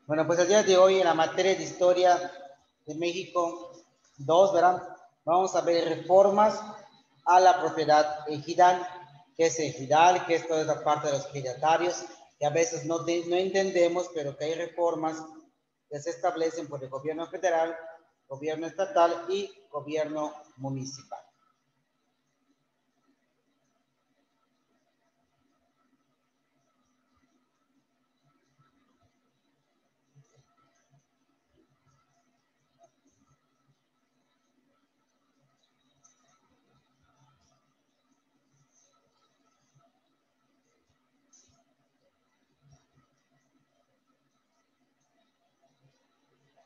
Bueno, pues el día de hoy en la materia de Historia de México 2, ¿verdad? Vamos a ver reformas a la propiedad ejidal. ¿Qué es ejidal? ¿Qué es toda esta parte de los ejidatarios? Que a veces no entendemos, pero que hay reformas que se establecen por el gobierno federal, gobierno estatal y gobierno municipal.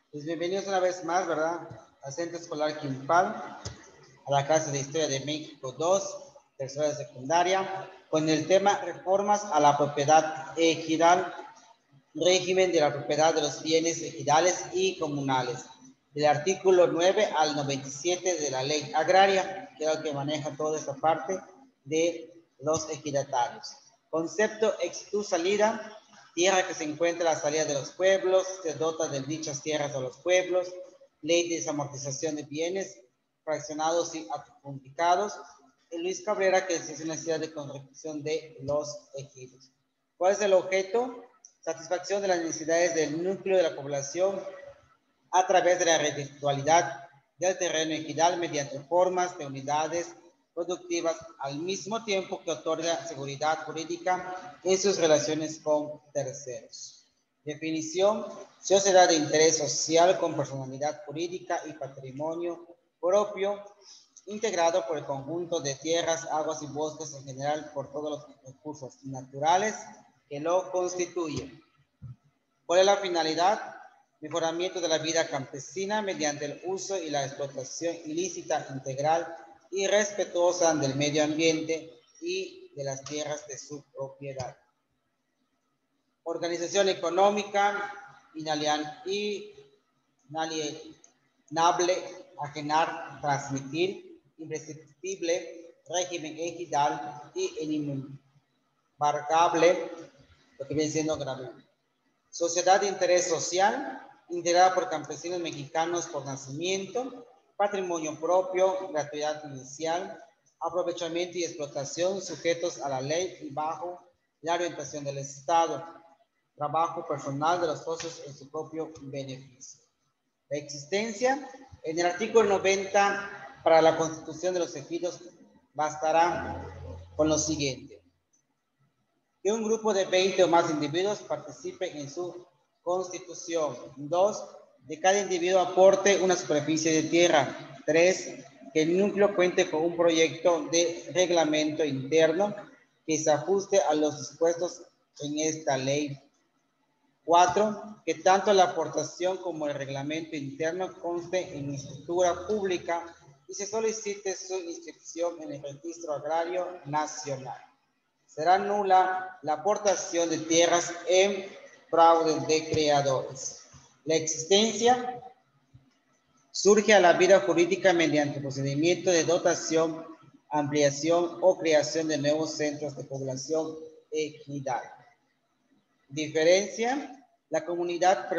Pues bienvenidos una vez más, ¿verdad? Al Centro Escolar Quimpal, a la clase de Historia de México 2, tercera de secundaria, con el tema Reformas a la propiedad ejidal, régimen de la propiedad de los bienes ejidales y comunales, del artículo 9 al 97 de la ley agraria, que es el que maneja toda esta parte de los ejidatarios. Concepto ex tu salida, tierra que se encuentra a la salida de los pueblos, se dota de dichas tierras a los pueblos, ley de desamortización de bienes, fraccionados y adjudicados, y Luis Cabrera, que es necesidad de construcción de los ejidos. ¿Cuál es el objeto? Satisfacción de las necesidades del núcleo de la población a través de la residualidad del terreno ejidal mediante formas de unidades productivas al mismo tiempo que otorga seguridad jurídica en sus relaciones con terceros. Definición: sociedad de interés social con personalidad jurídica y patrimonio propio, integrado por el conjunto de tierras, aguas y bosques en general por todos los recursos naturales que lo constituyen. ¿Cuál es la finalidad? Mejoramiento de la vida campesina mediante el uso y la explotación ilícita, integral y respetuosa del medio ambiente y de las tierras de su propiedad. Organización económica, inalienable, ajenar, transmitir, imprescriptible, régimen ejidal y inembargable, lo que viene siendo grave. Sociedad de interés social, integrada por campesinos mexicanos por nacimiento, patrimonio propio, gratuidad inicial, aprovechamiento y explotación sujetos a la ley y bajo la orientación del Estado, trabajo personal de los socios en su propio beneficio. La existencia, en el artículo 90 para la constitución de los ejidos bastará con lo siguiente: que un grupo de 20 o más individuos participen en su constitución. 2. De cada individuo aporte una superficie de tierra. 3. Que el núcleo cuente con un proyecto de reglamento interno que se ajuste a los dispuestos en esta ley. 4. Que tanto la aportación como el reglamento interno conste en escritura pública y se solicite su inscripción en el Registro Agrario Nacional. Será nula la aportación de tierras en fraude de creadores. La existencia surge a la vida jurídica mediante procedimiento de dotación, ampliación o creación de nuevos centros de población ejidal. Diferencia: la comunidad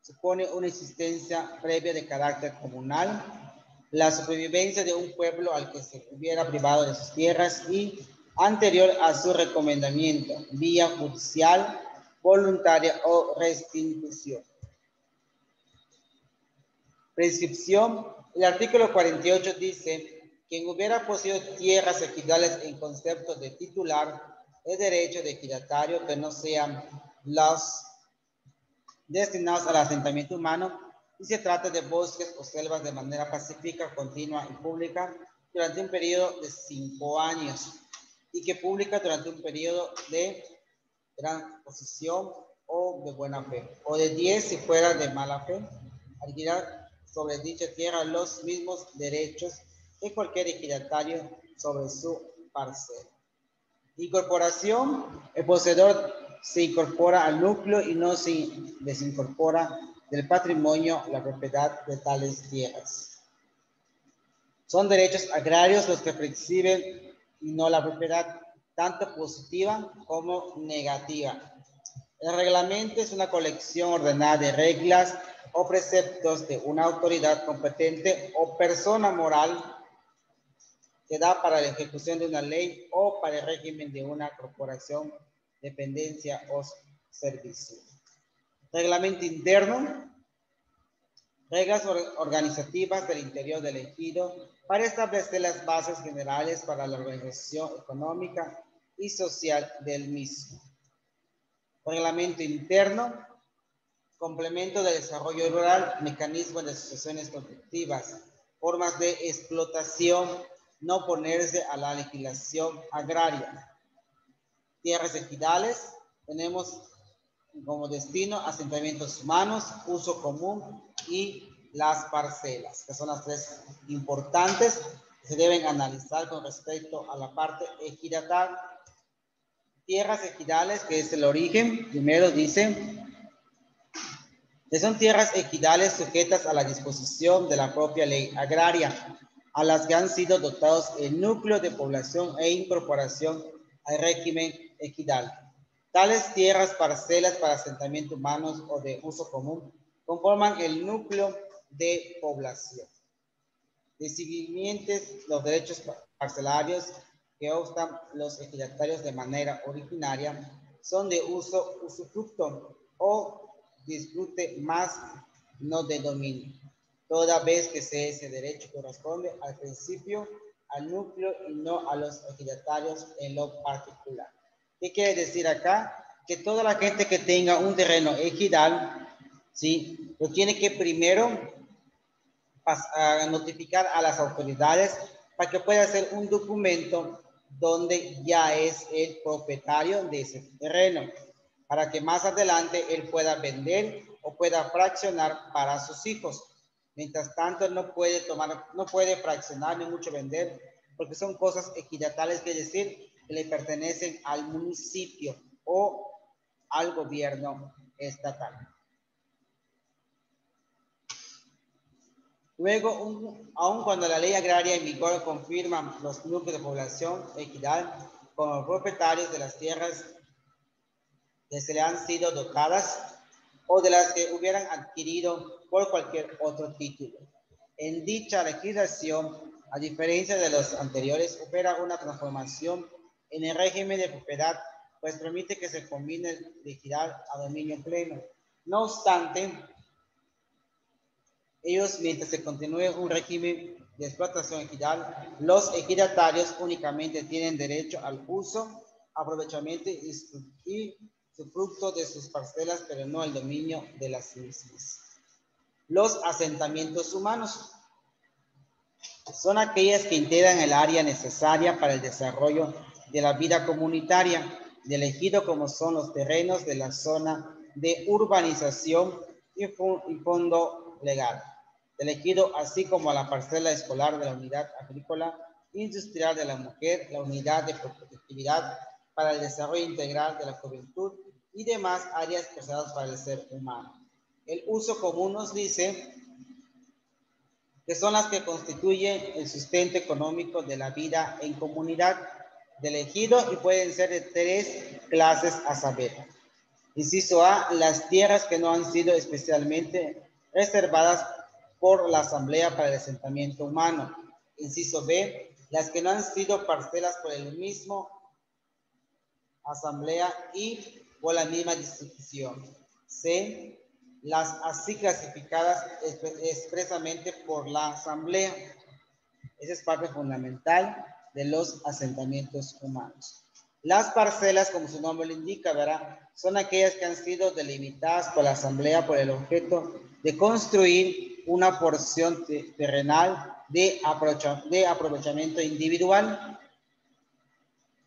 supone una existencia previa de carácter comunal, la supervivencia de un pueblo al que se hubiera privado de sus tierras y anterior a su recomendamiento, vía judicial, voluntaria o restitución. Prescripción: el artículo 48 dice: quien hubiera poseído tierras ejidales en concepto de titular es derecho de ejidatario que no sean los destinados al asentamiento humano y se trata de bosques o selvas de manera pacífica, continua y pública durante un periodo de 5 años y que pública durante un periodo de gran posesión o de buena fe, o de 10 si fuera de mala fe, adquirirá sobre dicha tierra los mismos derechos que cualquier ejidatario sobre su parcela. Incorporación: el poseedor se incorpora al núcleo y no se desincorpora del patrimonio la propiedad de tales tierras. Son derechos agrarios los que perciben y no la propiedad, tanto positiva como negativa. El reglamento es una colección ordenada de reglas o preceptos de una autoridad competente o persona moral que da para la ejecución de una ley o para el régimen de una corporación, dependencia o servicio. Reglamento interno. Reglas organizativas del interior del ejido para establecer las bases generales para la organización económica y social del mismo. Reglamento interno, complemento de desarrollo rural, mecanismos de asociaciones productivas, formas de explotación, no oponerse a la legislación agraria. Tierras ejidales, tenemos como destino asentamientos humanos, uso común y las parcelas, que son las tres importantes que se deben analizar con respecto a la parte ejidal. Tierras ejidales, que es el origen, primero dice que son tierras ejidales sujetas a la disposición de la propia ley agraria, a las que han sido dotados el núcleo de población e incorporación al régimen ejidal. Tales tierras, parcelas para asentamiento humanos o de uso común, conforman el núcleo de población. De siguientes los derechos parcelarios que optan los ejidatarios de manera originaria son de uso, usufructo o disfrute más, no de dominio, toda vez que ese derecho corresponde al principio, al núcleo y no a los ejidatarios en lo particular. ¿Qué quiere decir acá? Que toda la gente que tenga un terreno ejidal, ¿sí?, lo tiene que primero notificar a las autoridades para que pueda hacer un documento donde ya es el propietario de ese terreno, para que más adelante él pueda vender o pueda fraccionar para sus hijos. Mientras tanto, no puede fraccionar ni mucho vender, porque son cosas ejidatales, que decir, que le pertenecen al municipio o al gobierno estatal. Luego, aun cuando la ley agraria en vigor confirma los núcleos de población ejidal como propietarios de las tierras que se le han sido dotadas o de las que hubieran adquirido por cualquier otro título. En dicha legislación, a diferencia de los anteriores, opera una transformación en el régimen de propiedad, pues permite que se combine el ejidal a dominio pleno. No obstante, ellos, mientras se continúe un régimen de explotación ejidal, los ejidatarios únicamente tienen derecho al uso, aprovechamiento y usufructo de sus parcelas, pero no al dominio de las mismas. Los asentamientos humanos son aquellas que integran el área necesaria para el desarrollo de la vida comunitaria del ejido, como son los terrenos de la zona de urbanización y fondo legal del ejido, así como la parcela escolar de la unidad agrícola industrial de la mujer, la unidad de productividad para el desarrollo integral de la juventud y demás áreas pensadas para el ser humano. El uso común nos dice que son las que constituyen el sustento económico de la vida en comunidad del ejido y pueden ser de tres clases a saber. Inciso A, las tierras que no han sido especialmente reservadas por la Asamblea para el asentamiento humano. Inciso B, las que no han sido parcelas por el mismo Asamblea y por la misma distribución. C, las así clasificadas expresamente por la Asamblea. Esa es parte fundamental de los asentamientos humanos. Las parcelas, como su nombre lo indica, ¿verdad?, son aquellas que han sido delimitadas por la Asamblea por el objeto de construir una porción terrenal de aprovechamiento individual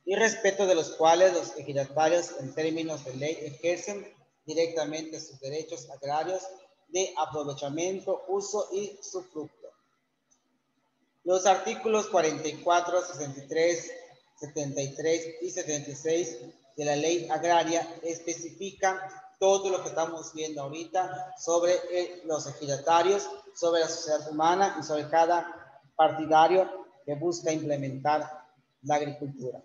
y respecto de los cuales los ejidatarios, en términos de ley, ejercen directamente sus derechos agrarios de aprovechamiento, uso y usufructo. Los artículos 44, 63, 73 y 76 de la ley agraria especifican todo lo que estamos viendo ahorita sobre los ejidatarios, sobre la sociedad humana y sobre cada partidario que busca implementar la agricultura.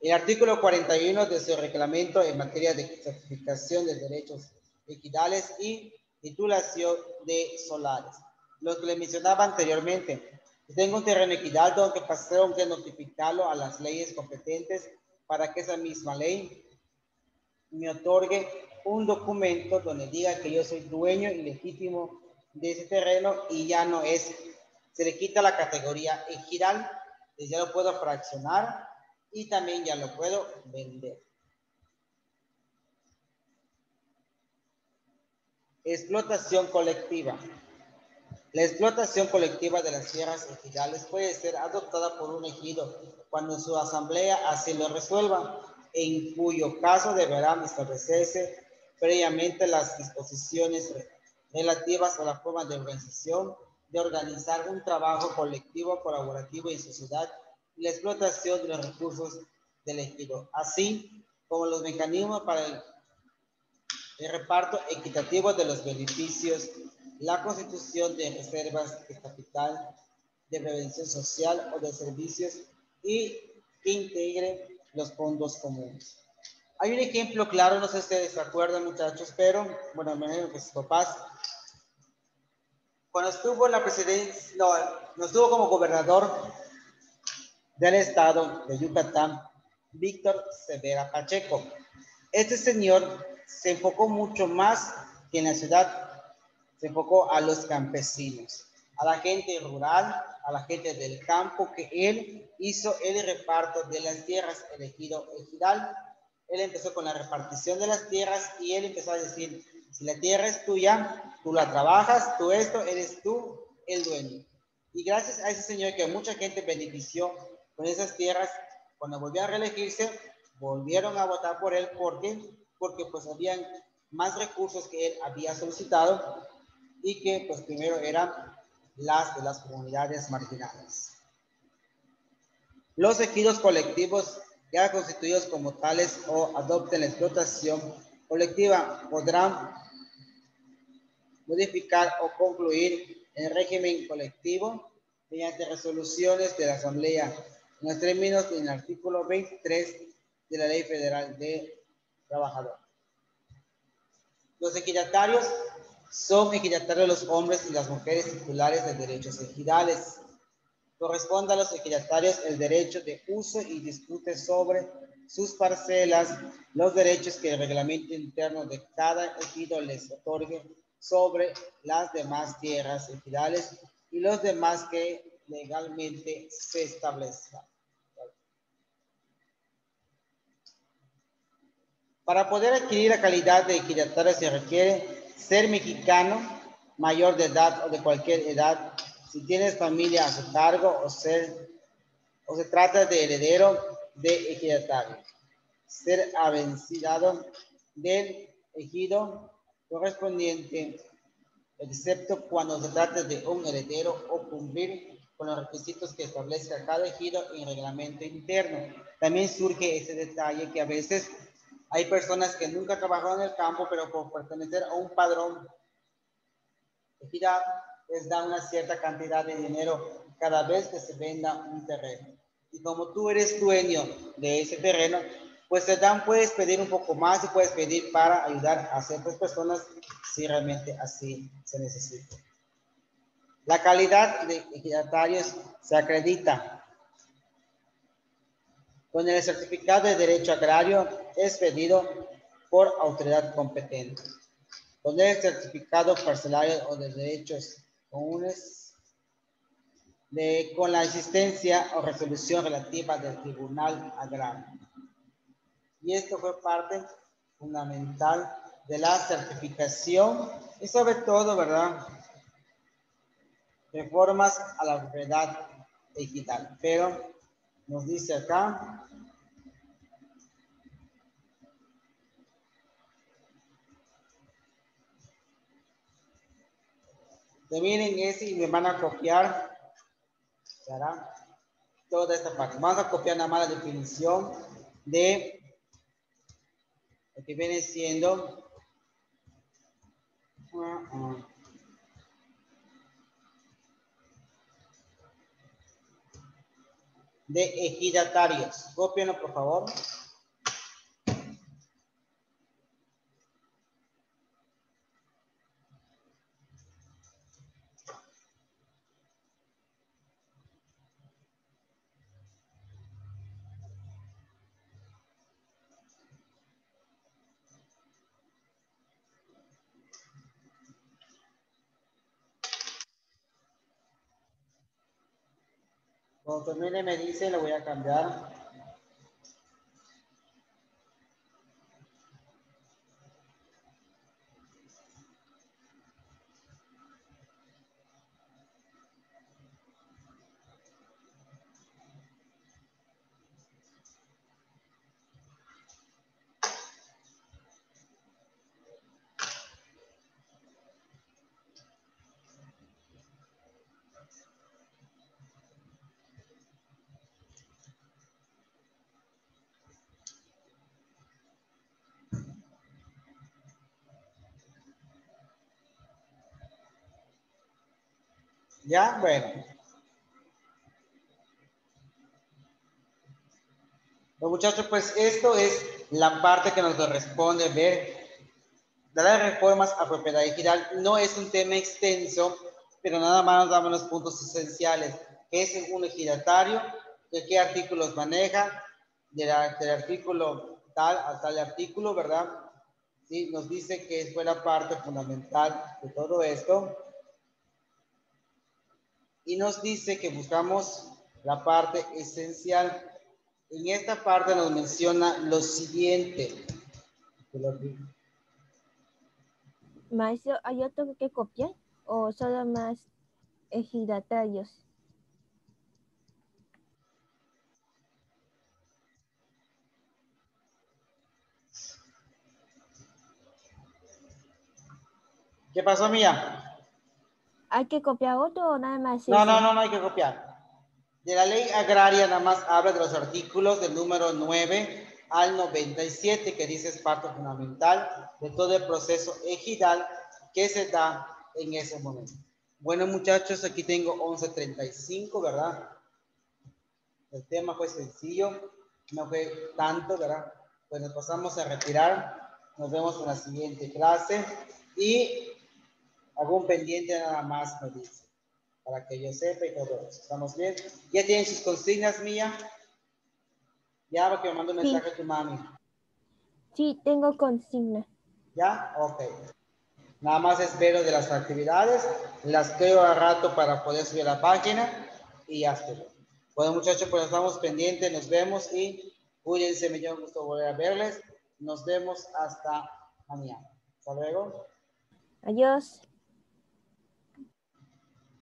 El artículo 41 de su reglamento en materia de certificación de derechos ejidales y titulación de solares. Los que le mencionaba anteriormente. Si tengo un terreno ejidal, tengo que pasar que notificarlo a las leyes competentes para que esa misma ley me otorgue un documento donde diga que yo soy dueño ilegítimo de ese terreno y ya no es, se le quita la categoría ejidal, ya lo puedo fraccionar y también ya lo puedo vender. Explotación colectiva. La explotación colectiva de las tierras ejidales puede ser adoptada por un ejido cuando su asamblea así lo resuelva, en cuyo caso deberán establecerse previamente las disposiciones relativas a la forma de organización, de organizar un trabajo colectivo, colaborativo y sociedad, y la explotación de los recursos del ejido, así como los mecanismos para el reparto equitativo de los beneficios, la constitución de reservas de capital, de prevención social o de servicios y que integre los fondos comunes. Hay un ejemplo claro, no sé si ustedes se acuerdan, muchachos, pero bueno, me imagino que sus papás, cuando estuvo en la presidencia, no estuvo como gobernador del estado de Yucatán, Víctor Severa Pacheco. Este señor se enfocó mucho más que en la ciudad, se enfocó a los campesinos, a la gente rural, a la gente del campo, que él hizo el reparto de las tierras elegido ejidal. Él empezó con la repartición de las tierras y él empezó a decir, si la tierra es tuya, tú la trabajas, tú esto, eres tú el dueño. Y gracias a ese señor que mucha gente benefició con esas tierras, cuando volvió a reelegirse, volvieron a votar por él. ¿Por qué? Porque pues habían más recursos que él había solicitado y que pues primero eran las de las comunidades marginales. Los ejidos colectivos ya constituidos como tales o adopten la explotación colectiva podrán modificar o concluir el régimen colectivo mediante resoluciones de la Asamblea en los términos del artículo 23 de la Ley Federal de Trabajador. Los ejidatarios son ejidatarios los hombres y las mujeres titulares de derechos ejidales. Corresponde a los ejidatarios el derecho de uso y disfrute sobre sus parcelas, los derechos que el reglamento interno de cada ejido les otorgue sobre las demás tierras ejidales y los demás que legalmente se establezcan. Para poder adquirir la calidad de ejidatario se requiere ser mexicano, mayor de edad o de cualquier edad, si tienes familia a su cargo o se trata de heredero de ejidatario. Ser avenciado del ejido correspondiente, excepto cuando se trate de un heredero o cumplir con los requisitos que establezca cada ejido en reglamento interno. También surge ese detalle que a veces hay personas que nunca trabajaron en el campo, pero por pertenecer a un padrón de ejidad, les da una cierta cantidad de dinero cada vez que se venda un terreno. Y como tú eres dueño de ese terreno, pues te dan, puedes pedir un poco más y puedes pedir para ayudar a ciertas personas si realmente así se necesita. La calidad de ejidatarios se acredita con el certificado de derecho agrario expedido por autoridad competente, con el certificado parcelario o de derechos comunes, con la existencia o resolución relativa del Tribunal Agrario. Y esto fue parte fundamental de la certificación y sobre todo, ¿verdad?, reformas a la propiedad ejidal. Pero nos dice acá, miren ese y me van a copiar, ¿será?, toda esta parte. Vamos a copiar nada más la definición de lo que viene siendo de ejidatarios. Cópienlo, por favor. Cuando termine me dice, lo voy a cambiar. Ya, bueno. Bueno, muchachos, pues esto es la parte que nos corresponde ver de las reformas a propiedad digital. No es un tema extenso, pero nada más nos damos los puntos esenciales. ¿Qué es un ejidatario? ¿De qué artículos maneja? Del artículo tal a tal artículo, ¿verdad? Sí, nos dice que fue la parte fundamental de todo esto. Y nos dice que buscamos la parte esencial. En esta parte nos menciona lo siguiente. Maestro, ¿hay otro que copiar o solo más ejidatarios? ¿Qué pasó, Mía? ¿Hay que copiar otro o nada más No, ese? no hay que copiar. De la ley agraria nada más habla de los artículos del número 9 al 97, que dice es parte fundamental de todo el proceso ejidal que se da en ese momento. Bueno, muchachos, aquí tengo 11:35, ¿verdad? El tema fue sencillo, no fue tanto, ¿verdad? Pues nos pasamos a retirar. Nos vemos en la siguiente clase y algún pendiente nada más me dice, para que yo sepa y todo eso. ¿Estamos bien? ¿Ya tienen sus consignas, Mía? Ya, porque me mandó un Sí, mensaje a tu mami. sí, tengo consigna. ¿Ya? Ok. Nada más espero de las actividades, las creo a rato para poder subir a la página y ya estoy. Bueno, muchachos, pues estamos pendientes, nos vemos y cuídense, me dio gusto volver a verles. Nos vemos hasta mañana. Hasta luego. Adiós.